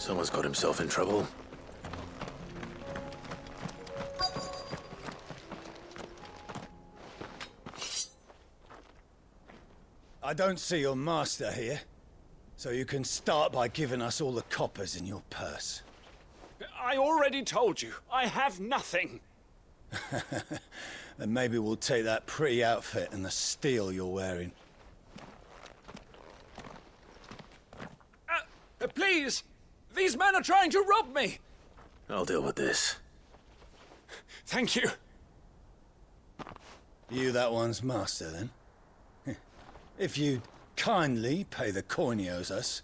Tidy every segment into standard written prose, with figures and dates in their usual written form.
Someone's got himself in trouble. I don't see your master here, so you can start by giving us all the coppers in your purse. I already told you, I have nothing. Then maybe we'll take that pretty outfit and the steel you're wearing. Please! These men are trying to rob me! I'll deal with this. Thank you. You that one's master, then? If you'd kindly pay the coin he owes us,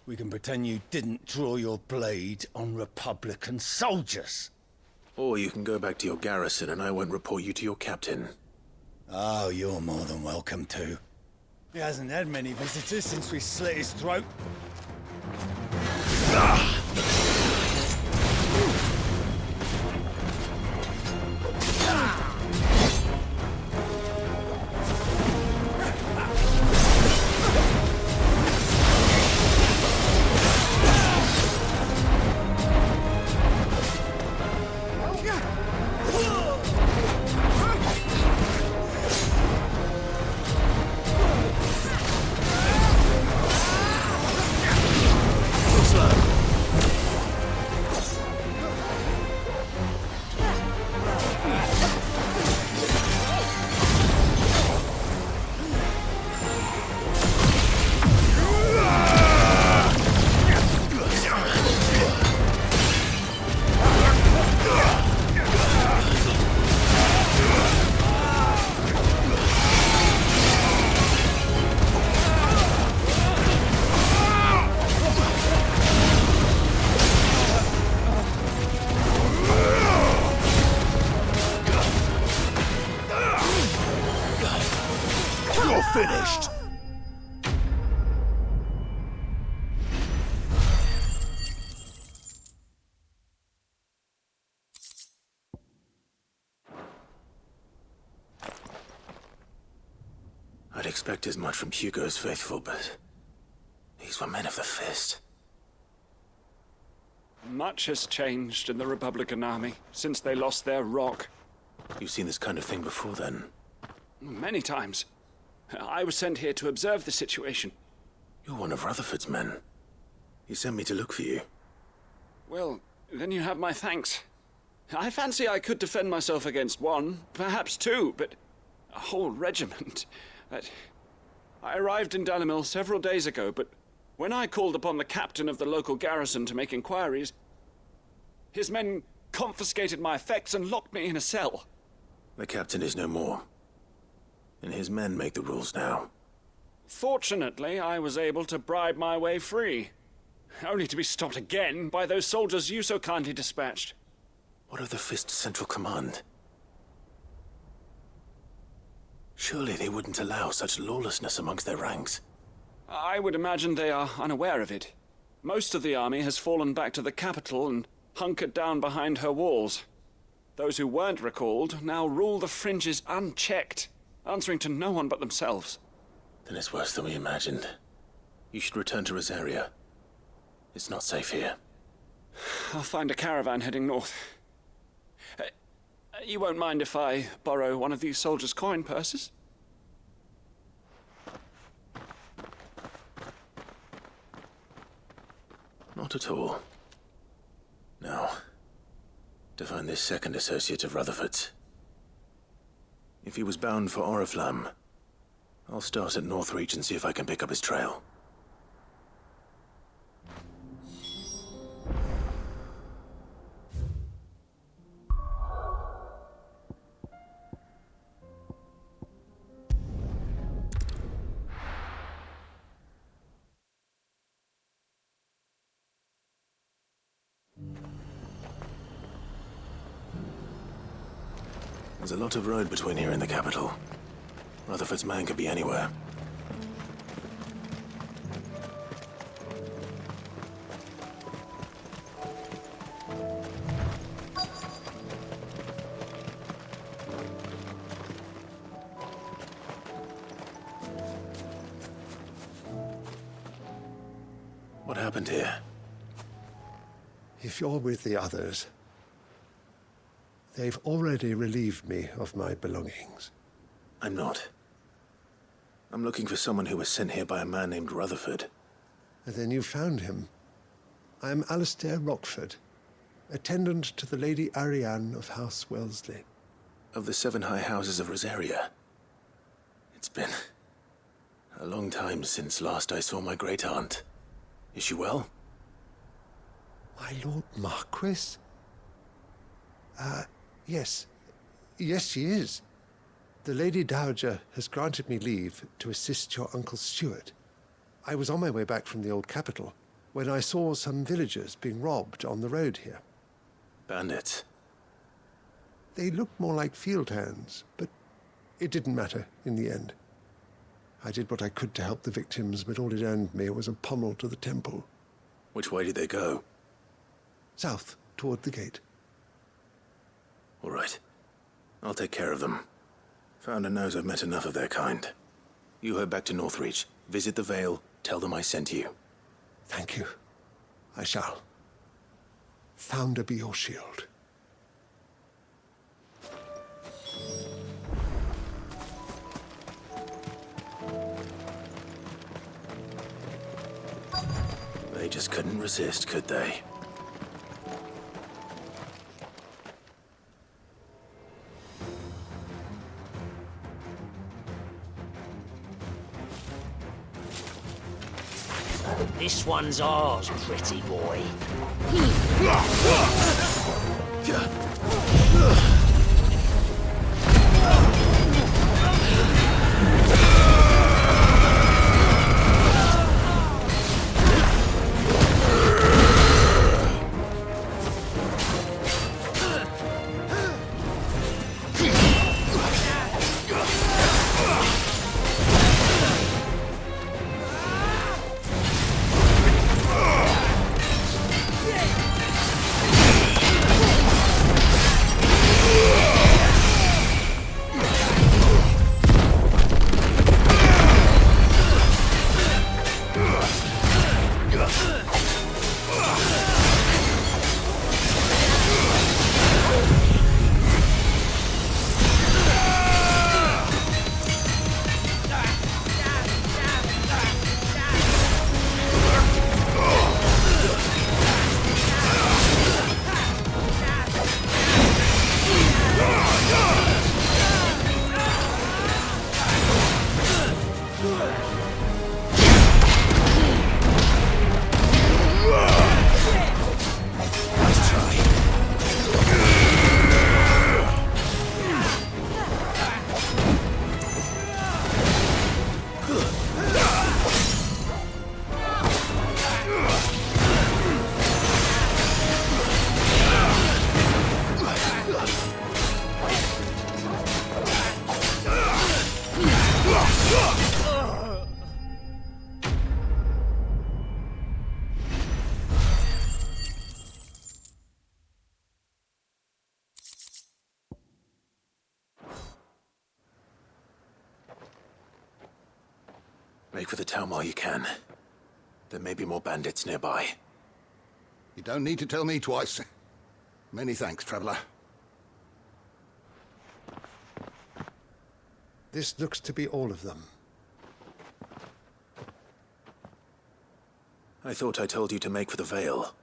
we can pretend you didn't draw your blade on Republican soldiers. Or you can go back to your garrison and I won't report you to your captain. Oh, you're more than welcome to. He hasn't had many visitors since we slit his throat. Finished! I'd expect as much from Hugo's faithful, but these were men of the fist. Much has changed in the Republican Army since they lost their rock. You've seen this kind of thing before, then? Many times. I was sent here to observe the situation. You're one of Rutherford's men. He sent me to look for you. Well, then you have my thanks. I fancy I could defend myself against one, perhaps two, but a whole regiment. I arrived in Dalimil several days ago, but when I called upon the captain of the local garrison to make inquiries, his men confiscated my effects and locked me in a cell. The captain is no more, and his men make the rules now. Fortunately, I was able to bribe my way free, only to be stopped again by those soldiers you so kindly dispatched. What of the Fist's Central Command? Surely they wouldn't allow such lawlessness amongst their ranks. I would imagine they are unaware of it. Most of the army has fallen back to the capital and hunkered down behind her walls. Those who weren't recalled now rule the fringes unchecked, answering to no one but themselves. Then it's worse than we imagined. You should return to Rosaria. It's not safe here. I'll find a caravan heading north. You won't mind if I borrow one of these soldiers' coin purses? Not at all. Now, to find this second associate of Rutherford's. If he was bound for Oriflamme, I'll start at Northreach and see if I can pick up his trail. There's a lot of road between here and the capital. Rutherford's man could be anywhere. What happened here? If you're with the others, they've already relieved me of my belongings. I'm not. I'm looking for someone who was sent here by a man named Rutherford. And then you found him. I am Alistair Rockford, attendant to the Lady Ariane of House Wellesley. Of the 7 high houses of Rosaria. It's been a long time since last I saw my great-aunt. Is she well? My Lord Marquis? Yes. Yes, she is. The Lady Dowager has granted me leave to assist your Uncle Stuart. I was on my way back from the old capital when I saw some villagers being robbed on the road here. Bandits? They looked more like field hands, but it didn't matter in the end. I did what I could to help the victims, but all it earned me was a pommel to the temple. Which way did they go? South, toward the gate. All right. I'll take care of them. Founder knows I've met enough of their kind. You head back to Northreach, visit the Vale, tell them I sent you. Thank you. I shall. Founder be your shield. They just couldn't resist, could they? This one's ours, pretty boy. Make for the town while you can. There may be more bandits nearby. You don't need to tell me twice. Many thanks, traveler. This looks to be all of them. I thought I told you to make for the Vale.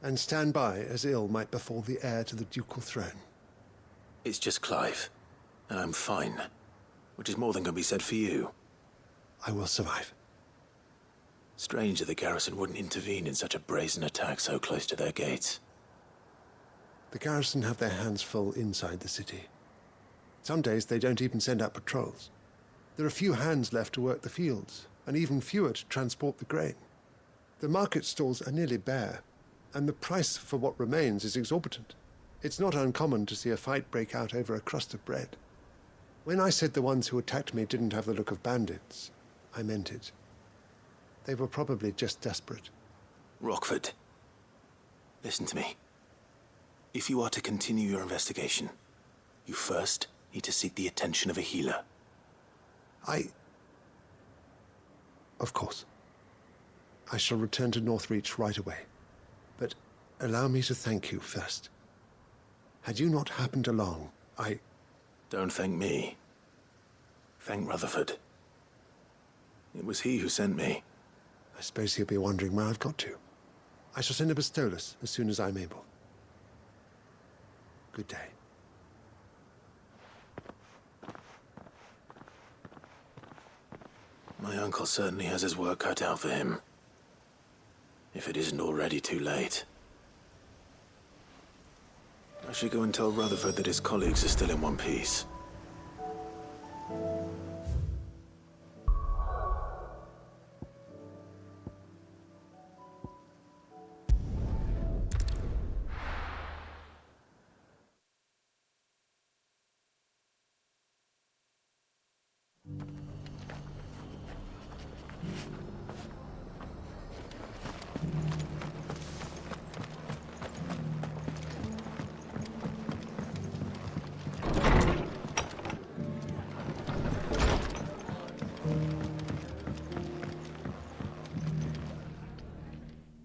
And stand by as ill might befall the heir to the ducal throne. It's just Clive, and I'm fine. Which is more than can be said for you. I will survive. Strange that the garrison wouldn't intervene in such a brazen attack so close to their gates. The garrison have their hands full inside the city. Some days they don't even send out patrols. There are few hands left to work the fields, and even fewer to transport the grain. The market stalls are nearly bare, and the price for what remains is exorbitant. It's not uncommon to see a fight break out over a crust of bread. When I said the ones who attacked me didn't have the look of bandits, I meant it. They were probably just desperate. Rockford, listen to me. If you are to continue your investigation, you first need to seek the attention of a healer. Of course. I shall return to Northreach right away. But Allow me to thank you first. Had you not happened along, Don't thank me. Thank Rutherford. It was he who sent me. I suppose he'll be wondering where I've got to. I shall send a pistolus as soon as I'm able. Good day. My uncle certainly has his work cut out for him. If it isn't already too late. I should go and tell Rutherford that his colleagues are still in one piece.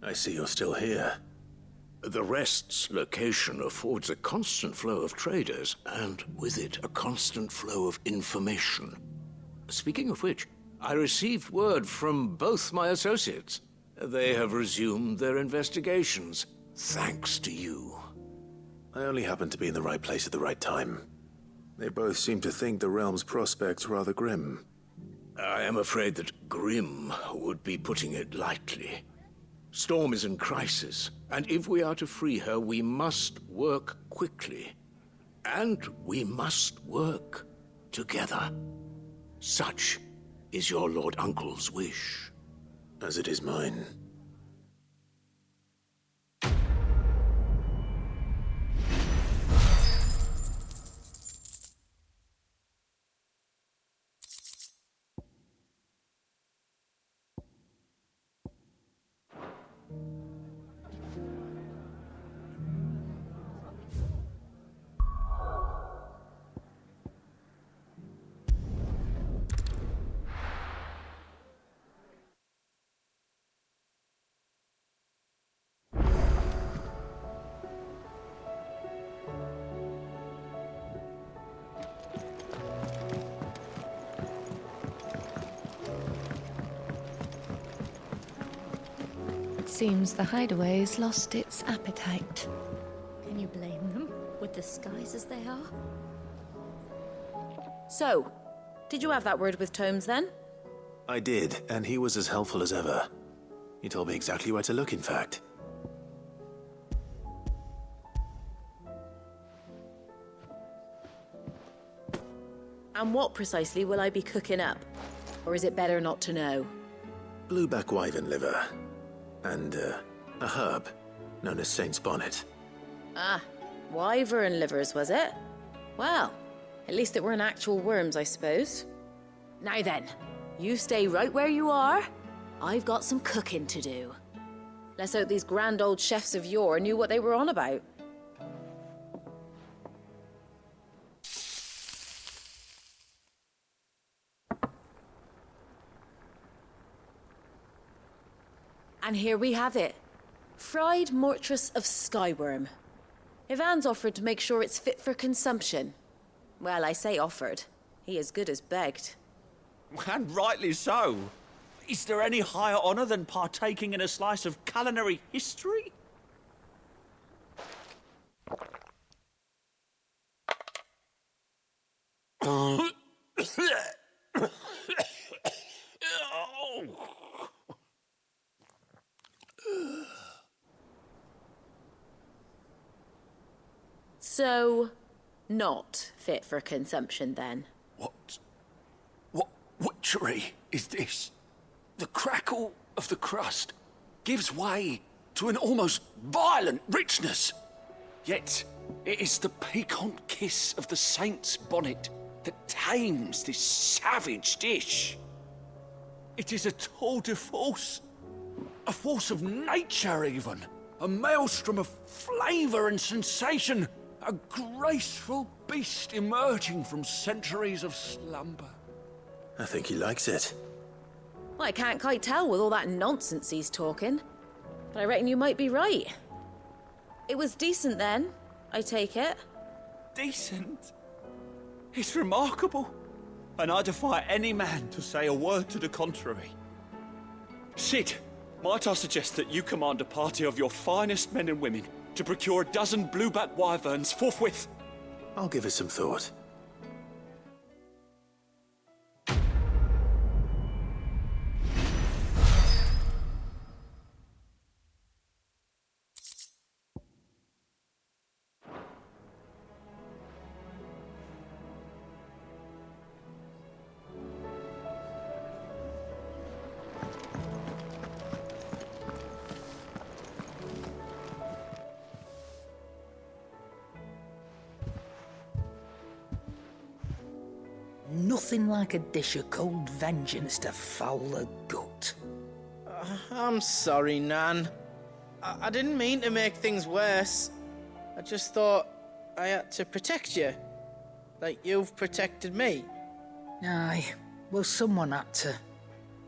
I see you're still here. The Rest's location affords a constant flow of traders, and with it, a constant flow of information. Speaking of which, I received word from both my associates. They have resumed their investigations, thanks to you. I only happened to be in the right place at the right time. They both seem to think the realm's prospects rather grim. I am afraid that grim would be putting it lightly. Storm is in crisis, and if we are to free her, we must work quickly. And we must work together. Such is your Lord Uncle's wish. As it is mine. Seems the hideaway's lost its appetite. Can you blame them, with the skies as they are? So, did you have that word with Tomes then? I did, and he was as helpful as ever. He told me exactly where to look, in fact. And what precisely will I be cooking up? Or is it better not to know? Blueback wyvern liver. And, a herb known as Saint's Bonnet. Ah, wyvern livers, was it? Well, at least it weren't actual worms, I suppose. Now then, you stay right where you are. I've got some cooking to do. Let's hope these grand old chefs of yore knew what they were on about. And here we have it. Fried mortress of skyworm. Ivan's offered to make sure it's fit for consumption. Well, I say offered. He as good as begged. And rightly so. Is there any higher honor than partaking in a slice of culinary history? So, not fit for consumption then? What witchery is this? The crackle of the crust gives way to an almost violent richness. Yet, it is the piquant kiss of the saint's bonnet that tames this savage dish. It is a tour de force. A force of nature, even. A maelstrom of flavor and sensation. A graceful beast emerging from centuries of slumber. I think he likes it. Well, I can't quite tell with all that nonsense he's talking. But I reckon you might be right. It was decent then, I take it. Decent? It's remarkable. And I defy any man to say a word to the contrary. Sid, might I suggest that you command a party of your finest men and women to procure a dozen blueback wyverns forthwith? I'll give it some thought. Nothing like a dish of cold vengeance to foul the gut. I'm sorry, Nan. I didn't mean to make things worse. I just thought I had to protect you. Like you've protected me. Aye, well, someone had to.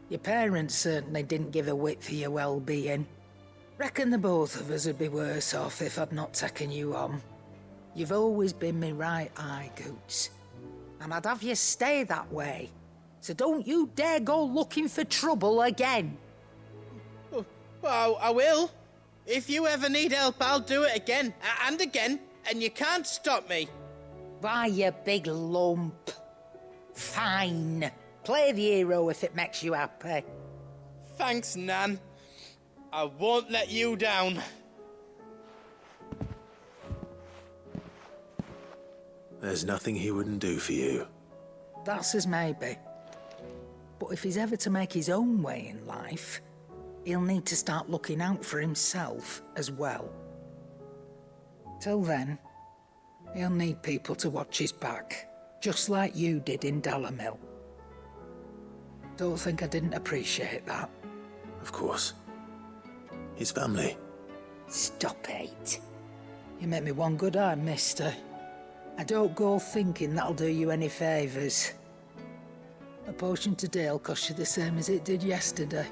Your parents certainly didn't give a whit for your well-being. Reckon the both of us would be worse off if I'd not taken you on. You've always been me right eye, Goots. And I'd have you stay that way. So don't you dare go looking for trouble again. Well, I will. If you ever need help, I'll do it again and again, and you can't stop me. Why, you big lump. Fine. Play the hero if it makes you happy. Thanks, Nan. I won't let you down. There's nothing he wouldn't do for you. That's as maybe. But if he's ever to make his own way in life, he'll need to start looking out for himself as well. Till then, he'll need people to watch his back, just like you did in Dalamil. Don't think I didn't appreciate that. Of course. His family. Stop it. You make me one good eye, mister. I don't go thinking that'll do you any favours. A potion today'll cost you the same as it did yesterday.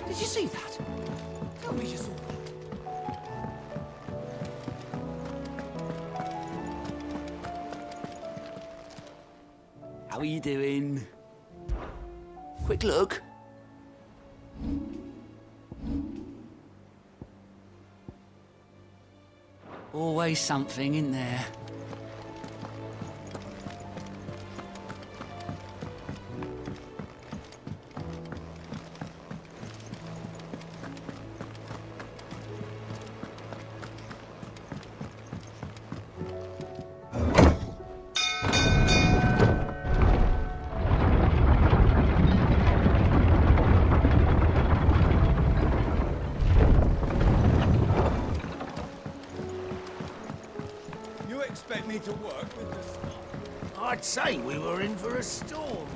Did you see that? Tell me you saw that. How are you doing? Quick look. Always something in there. You expect me to work with the storm? I'd say we were in for a storm.